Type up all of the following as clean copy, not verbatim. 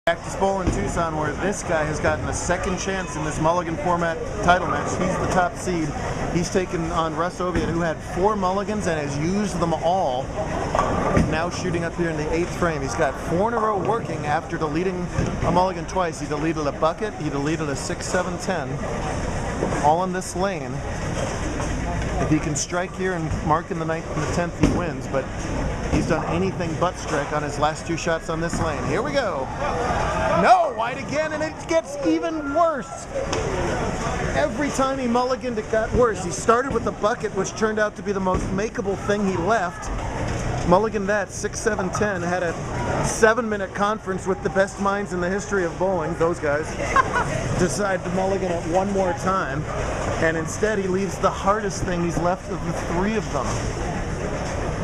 Cactus Bowl in Tucson, where this guy has gotten a second chance in this mulligan format title match. He's the top seed. He's taken on Russ Oviatt, who had 4 mulligans and has used them all. Now shooting up here in the 8th frame. He's got 4 in a row working after deleting a mulligan twice. He deleted a bucket, he deleted a 6, 7, 10, all in this lane. If he can strike here and mark in the 9th and the 10th, he wins, but he's done anything but strike on his last 2 shots on this lane. Here we go. No, wide again, and it gets even worse. Every time he mulliganed, it got worse. He started with a bucket, which turned out to be the most makeable thing he left. Mulligan that, 6, 7, 10, had a 7-minute conference with the best minds in the history of bowling, those guys, decide to mulligan it one more time, and instead he leaves the hardest thing he's left of the 3 of them.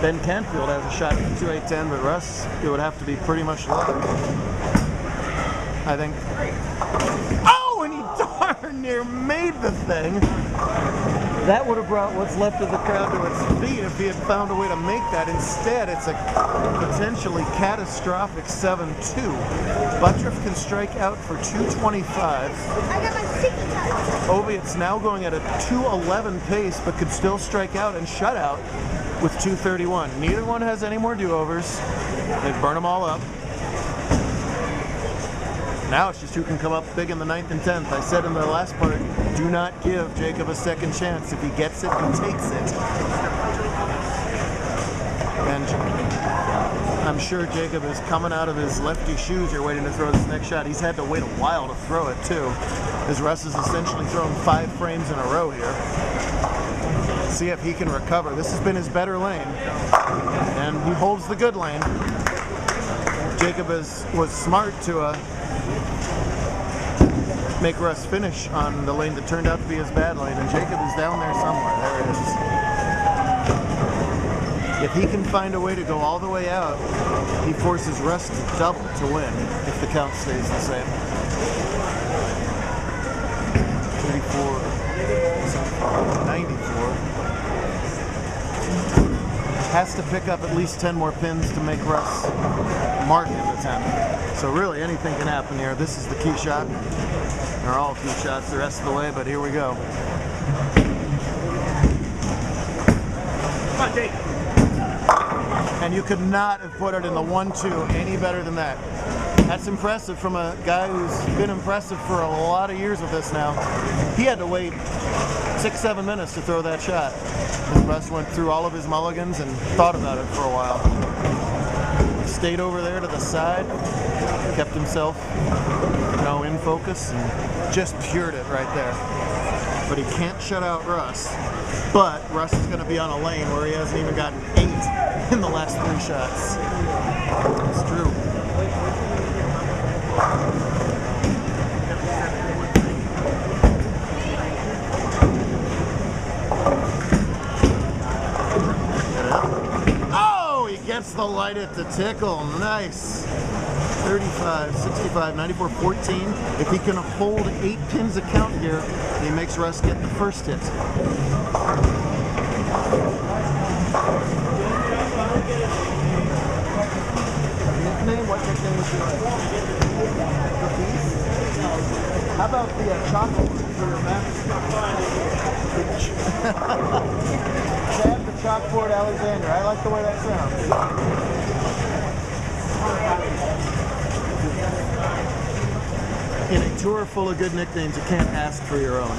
Ben Canfield has a shot at 2, 8, 10, but Russ, it would have to be pretty much luck, I think. Oh, and he darn near made the thing. That would have brought what's left of the crowd to its feet if he had found a way to make that. Instead, it's a potentially catastrophic 7-2. Butturff can strike out for 225. I got my sticky touch. Oviatt's now going at a 211 pace, but could still strike out and shut out with 231. Neither one has any more do-overs. They burn them all up. Now it's just who can come up big in the 9th and 10th. I said in the last part, do not give Jakob a second chance. If he gets it, he takes it. And I'm sure Jakob is coming out of his lefty shoes here waiting to throw this next shot. He's had to wait a while to throw it too, as Russ is essentially throwing 5 frames in a row here. See if he can recover. This has been his better lane, and he holds the good lane. Jakob was smart to make Russ finish on the lane that turned out to be his bad lane, and Jakob is down there somewhere. There it is. If he can find a way to go all the way out, he forces Russ to double to win if the count stays the same. 34, 94. Has to pick up at least 10 more pins to make Russ mark in the 10. So really anything can happen here. This is the key shot. They're all key shots the rest of the way, but here we go. Come on, Jake. And you could not have put it in the 1-2 any better than that. That's impressive from a guy who's been impressive for a lot of years with this now. He had to wait 6, 7 minutes to throw that shot. Russ went through all of his mulligans and thought about it for a while. Stayed over there to the side, kept himself, in focus, and just pured it right there. But he can't shut out Russ. But Russ is going to be on a lane where he hasn't even gotten 8 in the last 3 shots. It's true. Gets the light at the tickle. Nice. 35, 65, 94, 14. If he can hold 8 pins a count here, he makes Russ get the first hit. Nickname? What nickname is yours? Cookies? How about the chocolate for your Chad the Chalkboard Alexander. I like the way that sounds. In a tour full of good nicknames, you can't ask for your own.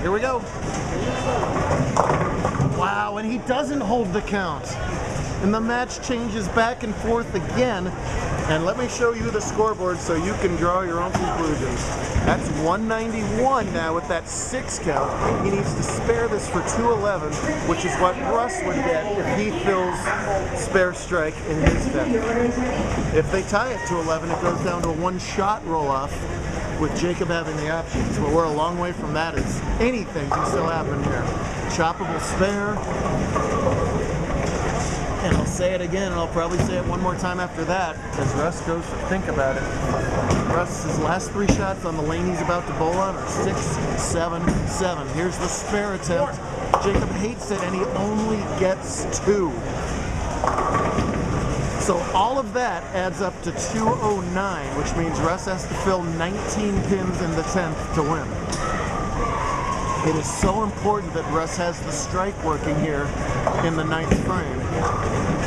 Here we go. Wow, and he doesn't hold the count. And the match changes back and forth again. And let me show you the scoreboard so you can draw your own conclusions. That's 191 now with that 6 count. He needs to spare this for 211, which is what Russ would get if he fills spare strike in his deck. If they tie it to 11, it goes down to a 1-shot roll-off with Jakob having the options. But we're a long way from that. As anything can still happen here. Choppable spare. And I'll say it again, and I'll probably say it one more time after that, as Russ goes to think about it. Russ's last 3 shots on the lane he's about to bowl on are 6, 7, 7. Here's the spare attempt. Jakob hates it, and he only gets 2. So all of that adds up to 209, which means Russ has to fill 19 pins in the 10th to win. It is so important that Russ has the strike working here in the 9th frame,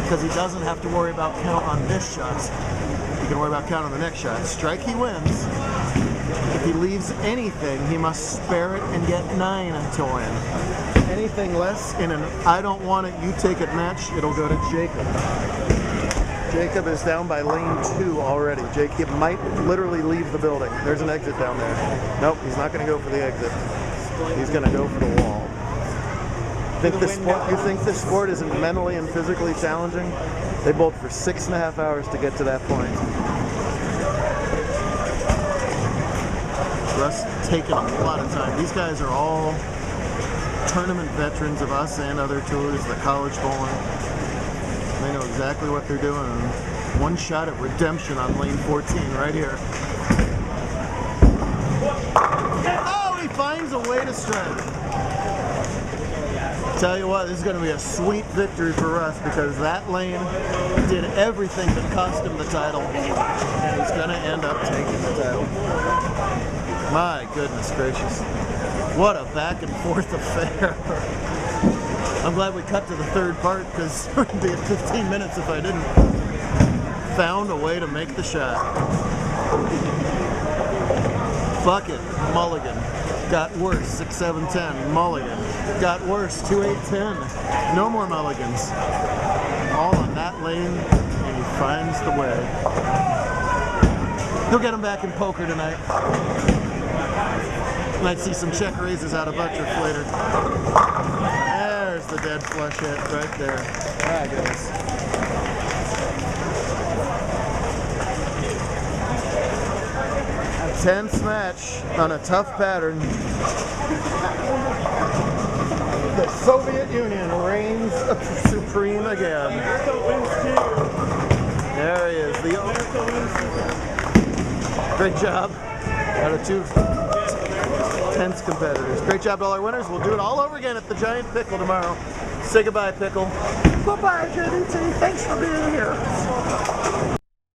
because he doesn't have to worry about count on this shot. He can worry about count on the next shot. Strike, he wins. If he leaves anything, he must spare it and get 9 to win. Anything less in an I don't want it, you take it match, it'll go to Jakob. Jakob is down by lane 2 already. Jakob might literally leave the building. There's an exit down there. Nope, he's not going to go for the exit. He's going to go for the wall. You think this sport isn't mentally and physically challenging? They bowled for 6.5 hours to get to that point. Russ taking a lot of time. These guys are all tournament veterans of us and other tours, the college bowling. They know exactly what they're doing. One shot at redemption on lane 14 right here. Oh, he finds a way to strike. Tell you what, this is going to be a sweet victory for Russ, because that lane did everything that cost him the title, and he's going to end up taking the title. My goodness gracious. What a back and forth affair. I'm glad we cut to the third part, because it would be at 15 minutes if I didn't. Found a way to make the shot. Bucket, mulligan. Got worse, 6-7-10, mulligan. Got worse, 2-8-10. No more mulligans. All on that lane, and he finds the way. He'll get him back in poker tonight. Might see some check raises out of Butturff later. There's the dead flush hit right there. My goodness. A tense match on a tough pattern. The Soviet Union reigns supreme again. There he is. Great job out of 2 tense competitors. Great job to all our winners. We'll do it all over again at the Giant Pickle tomorrow. Say goodbye, Pickle. Bye-bye, JBT. Thanks for being here.